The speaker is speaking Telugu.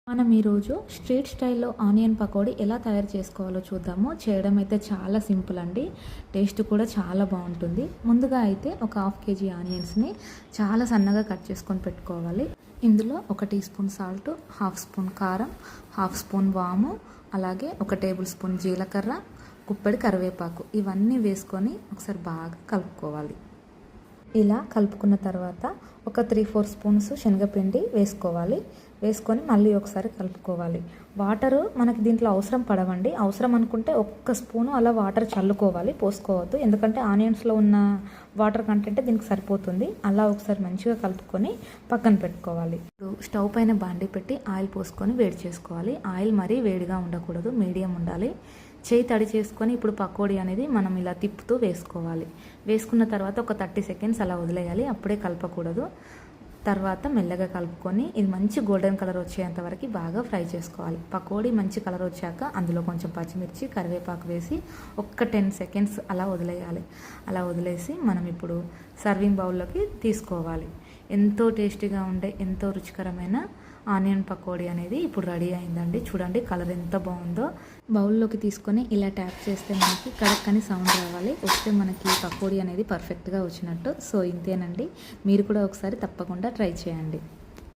మనం ఈరోజు స్ట్రీట్ స్టైల్లో ఆనియన్ పకోడీ ఎలా తయారు చేసుకోవాలో చూద్దాము. చేయడం అయితే చాలా సింపుల్ అండి. టేస్ట్ కూడా చాలా బాగుంటుంది. ముందుగా అయితే ఒక 1/2 kg ఆనియన్స్ని చాలా సన్నగా కట్ చేసుకొని పెట్టుకోవాలి. ఇందులో 1 టీ స్పూన్ సాల్ట్, 1/2 స్పూన్ కారం, 1/2 స్పూన్ వాము, అలాగే 1 టేబుల్ స్పూన్ జీలకర్ర, గుప్పెడు కరివేపాకు ఇవన్నీ వేసుకొని ఒకసారి బాగా కలుపుకోవాలి. ఇలా కలుపుకున్న తర్వాత ఒక 3-4 స్పూన్స్ శనగపిండి వేసుకోవాలి. వేసుకొని మళ్ళీ ఒకసారి కలుపుకోవాలి. వాటరు మనకి దీంట్లో అవసరం పడవండి. అవసరం అనుకుంటే 1 స్పూను అలా వాటర్ చల్లుకోవాలి, పోసుకోవద్దు. ఎందుకంటే ఆనియన్స్లో ఉన్న వాటర్ కంటెంట్ దీనికి సరిపోతుంది. అలా ఒకసారి మంచిగా కలుపుకొని పక్కన పెట్టుకోవాలి. ఇప్పుడు స్టవ్ పైన బాండీ పెట్టి ఆయిల్ పోసుకొని వేడి చేసుకోవాలి. ఆయిల్ మరీ వేడిగా ఉండకూడదు, మీడియం ఉండాలి. చేయి తడి చేసుకొని ఇప్పుడు పకోడీ అనేది మనం ఇలా తిప్పుతూ వేసుకోవాలి. వేసుకున్న తర్వాత ఒక 30 సెకండ్స్ అలా వదిలేయాలి, అప్పుడే కలపకూడదు. తర్వాత మెల్లగా కలుపుకొని ఇది మంచి గోల్డెన్ కలర్ వచ్చేంత వరకు బాగా ఫ్రై చేసుకోవాలి. పకోడీ మంచి కలర్ వచ్చాక అందులో కొంచెం పచ్చిమిర్చి, కరివేపాకు వేసి ఒక 10 సెకండ్స్ అలా వదిలేయాలి. అలా వదిలేసి మనం ఇప్పుడు సర్వింగ్ బౌల్లోకి తీసుకోవాలి. ఎంతో టేస్టీగా ఉండే, ఎంతో రుచికరమైన ఆనియన్ పకోడీ అనేది ఇప్పుడు రెడీ అయిందండి. చూడండి కలర్ ఎంత బాగుందో. బౌల్లోకి తీసుకొని ఇలా ట్యాప్ చేస్తే మనకి కడక్ అని సౌండ్ రావాలి. వస్తే మనకి పకోడీ అనేది పర్ఫెక్ట్గా వచ్చినట్టు. సో ఇంతేనండి. మీరు కూడా ఒకసారి తప్పకుండా ట్రై చేయండి.